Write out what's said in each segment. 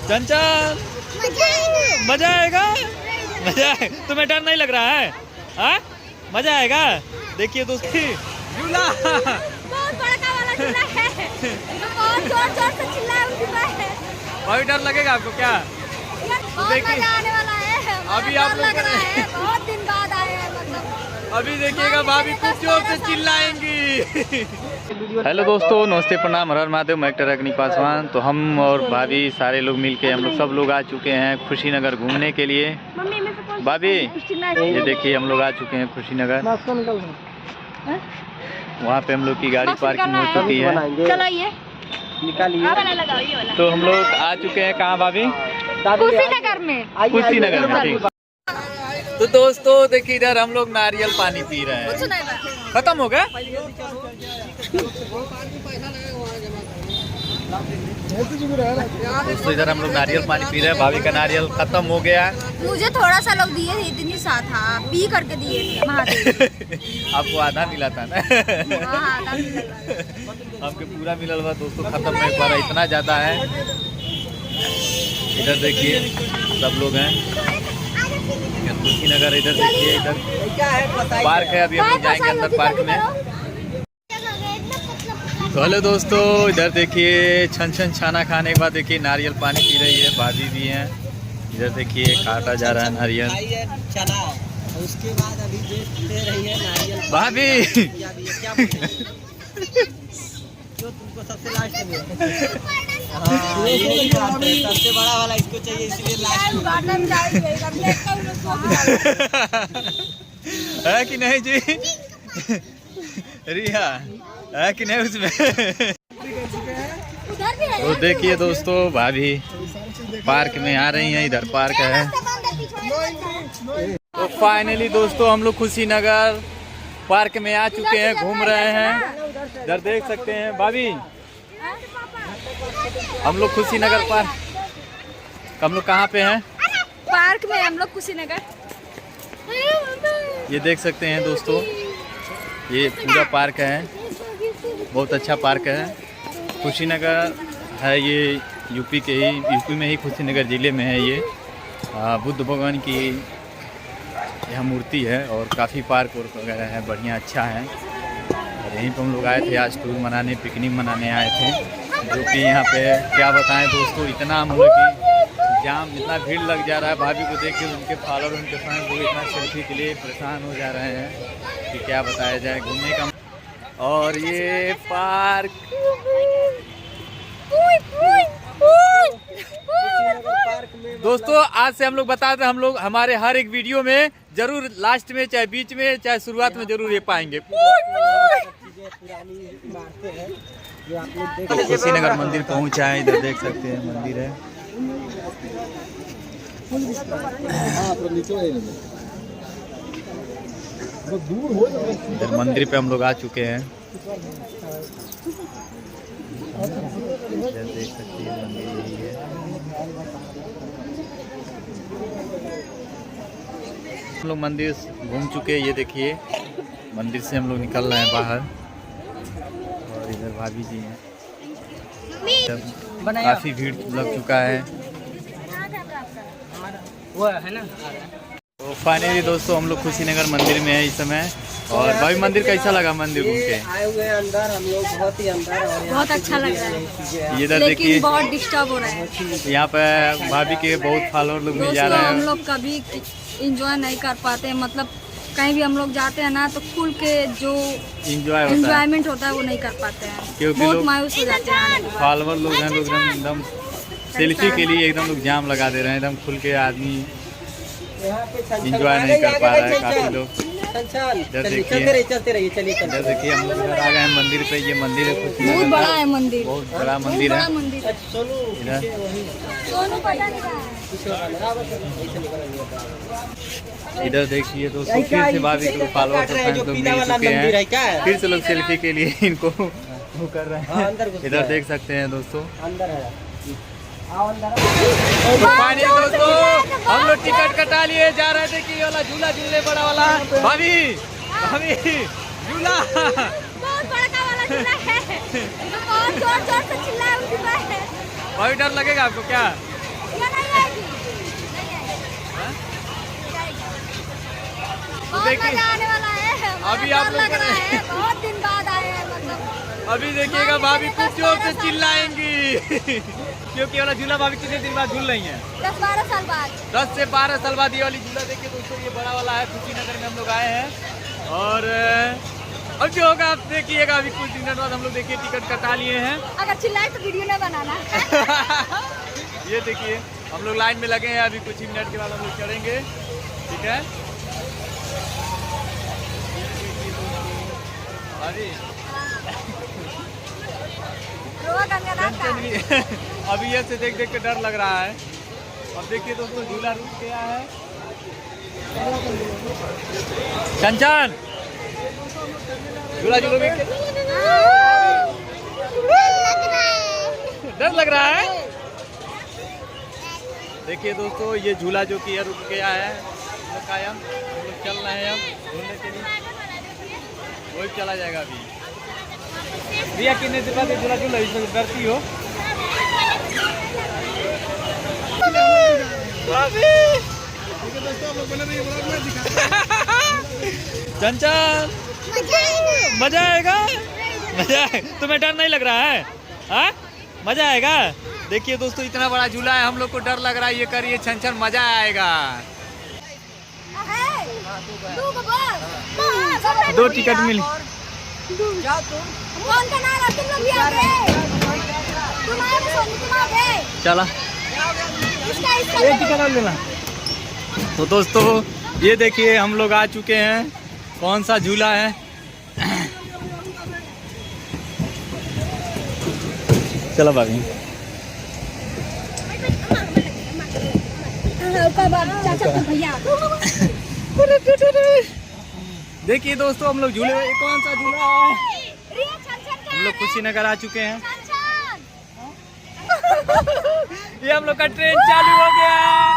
चंचल मजा आएगा। मजा आए तुम्हें डर नहीं लग रहा है? हाँ मजा आएगा। देखिए दोस्ती झूला बहुत बड़ा वाला झूला है जो बहुत जोर से चिल्लाए है। भाभी डर लगेगा आपको क्या? बहुत मजा आने वाला है। अभी आप लग रहा है बहुत दिन बाद आए हैं मतलब। अभी देखिएगा भाभी खूब जोर से चिल्लाएंगी। हेलो दोस्तों, नमस्ते, प्रणाम, हर हर महादेव। मैं एक्टर अग्नि पासवान। तो हम और भाभी सारे लोग मिलके हम लोग सब लोग आ चुके हैं खुशीनगर घूमने के लिए। भाभी ये देखिए हम लोग आ चुके हैं खुशीनगर। वहाँ पे हम लोग की गाड़ी पार्किंग हो चुकी है। तो हम लोग आ चुके हैं कहाँ भाभी? कुशीनगर में। कुशीनगर में। तो दोस्तों देखिए इधर हम लोग नारियल पानी पी रहे हैं। खत्म हो गया? दोस्तों इधर हम लोग नारियल पानी पी रहे हैं। भाभी का नारियल खत्म हो गया। मुझे थोड़ा सा लोग दिए थे, इतनी सा था, पी करके दिए थे। आपको आधा मिला था ना? हमके पूरा मिला हुआ दोस्तों, खत्म नहीं पा रहा, इतना ज्यादा है। इधर देखिए सब लोग हैं कुशीनगर। इधर देखिए इधर पार्क है, अभी हम लोग जाएंगे अंदर पार्क में। तो हेलो दोस्तों, इधर देखिए छन छन छाना खाने के बाद देखिए नारियल पानी पी रही है भाभी भी हैं। इधर देखिए काटा जा रहा है नारियल। उसके बाद अभी दे रही है नारियल भाभी जो तुमको सबसे लास्ट में सबसे बड़ा वाला इसको चाहिए, इसलिए है कि नहीं जी? रिया है कि नहीं उसमें? तो देखिए दोस्तों भाभी पार्क में आ रही हैं। इधर पार्क है। तो फाइनली दोस्तों हम लोग खुशीनगर पार्क में आ चुके हैं, घूम रहे हैं। इधर देख सकते हैं भाभी हम लोग खुशीनगर पार्क। हम लोग कहाँ पे हैं? पार्क में हम लोग कुशीनगर। ये देख सकते हैं दोस्तों, ये पूरा पार्क है, बहुत अच्छा पार्क है। कुशीनगर है ये यूपी में ही कुशीनगर ज़िले में है ये। बुद्ध भगवान की यह मूर्ति है और काफ़ी पार्क वगैरह है, बढ़िया अच्छा है। और यहीं पर हम लोग आए थे आज टूर मनाने, पिकनिक मनाने आए थे। जो कि यहाँ पे क्या बताएं दोस्तों, इतना हम लोग की जाम, इतना भीड़ लग जा रहा है। भाभी को देख के उनके फॉलोअर, उनके फैन लोग इतना सेल्फी के लिए परेशान हो जा रहे हैं कि क्या बताया जाए। घूमने का और ये पार्क दोस्तों आज से हम लोग बताते हैं, हम लोग हमारे हर एक वीडियो में जरूर लास्ट में, चाहे बीच में, चाहे शुरुआत में जरूर ये पाएंगे। कुशीनगर मंदिर पहुंचा है। इधर देख सकते हैं मंदिर है। इधर मंदिर पे हम लोग आ चुके हैं। इधर देख सकते हैं मंदिर यही है। हम लोग मंदिर घूम चुके हैं। ये देखिए मंदिर से हम लोग निकल रहे हैं बाहर और इधर भाभी जी हैं। काफ़ी भीड़ लग चुका है। वो है ना। तो फाइनली दोस्तों हम लोग कुशीनगर मंदिर में है इस समय। और भाभी मंदिर कैसा लगा मंदिर घूम के? आए हुए हैं अंदर, हम लोग बहुत ही अंदर, और बहुत अच्छा लग रहा है। इधर लेकिन देखिए बहुत डिस्टर्ब हो रहा है। यहाँ पे भाभी के बहुत फॉलोअर लोग मिल जा रहे हैं। हम लोग कभी इंजॉय नहीं कर पाते, मतलब कहीं भी हम लोग जाते हैं ना तो खुल के जो इंजॉयमेंट होता है वो नहीं कर पाते हैं, क्योंकि बहुत मायूस हो जाते हैं। फॉलोअर लोग हैं, लोग एकदम सेल्फी के लिए एकदम लोग जाम लगा दे रहे हैं। एकदम खुल के आदमी इंजॉय नहीं कर पा रहा है काफ़ी लोग। इधर देखिए हम लोग आ गए हैं मंदिर पे। ये मंदिर है कुशीनगर, बहुत बड़ा है मंदिर, बहुत बड़ा मंदिर है। इधर इधर देखिए दोस्तों फिर से भाभी को फॉलोअर लोग मिल चुके हैं। फिर से लोग सेल्फी के लिए इनको वो कर रहे हैं। इधर देख सकते हैं दोस्तों। तो फाइनली दोस्तों हम लोग टिकट कटा लिए, जा रहे थे कि ये वाला झूला झूलने बड़ा वाला। भाभी झूला बहुत बड़ा वाला झूला है जो बहुत जोर से चिल्लाए है। भाभी डर लगेगा आपको क्या? बहुत देखिए, मजा आने वाला है। अभी आप लोग लग रहा है, बहुत दिन बाद आए हैं मतलब। अभी देखिएगा भाभी कुछ जोर से चिल्लाएंगी क्योंकि वाला झूला भाभी कितने दिन बाद झूल रही हैं? 10-12 साल बाद। 10 से 12 साल बाद ये वाली झूला देखिए दोस्तों, ये बड़ा वाला है। कुशीनगर में हम लोग आए हैं और अब जो होगा आप देखिएगा। अभी कुछ दिन बाद हम लोग देखिए टिकट कटा लिए हैं। अगर चिल्लाए तो वीडियो न बनाना। ये देखिए हम लोग लाइन में लगे हैं, अभी कुछ ही मिनट के बाद हम लोग चढ़ेंगे, ठीक है। अरे अभी ये से देख देख के डर लग रहा है। अब देखिए दोस्तों झूला रुक गया है। कंचन झूला झूलो डर लग रहा है। देखिए दोस्तों ये झूला जो कि रुक गया है, हम लोग चल रहे हैं अब घूमने के लिए, वही चला जाएगा अभी। भैया कितने दिन बाद झूला झूला इसमें डरती हो? चंचल मजा आएगा, तुम्हें डर नहीं लग रहा है? हाँ मजा आएगा। देखिए दोस्तों इतना बड़ा झूला है, हम लोग को डर लग रहा है। ये करिए छन मजा आएगा। 2 टिकट मिली। चला एक टिकट और लेना। तो दोस्तों ये देखिए हम लोग आ चुके हैं। कौन सा झूला है? चलो भाभी। देखिए दोस्तों हम लोग झूले, कौन सा झूला है? हम लोग कुशीनगर आ चुके हैं। ये हम लोग का ट्रेन चालू हो गया है।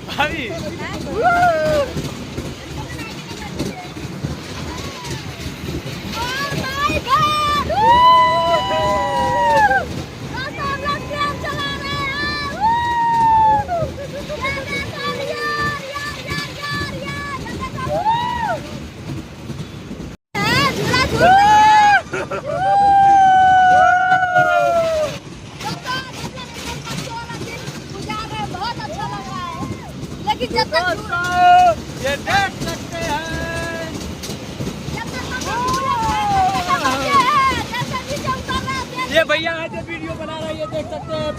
भाभी जब तक ये देख सकते हैं, ये भैया है जो वीडियो बना रहा है, ये देख सकते हैं।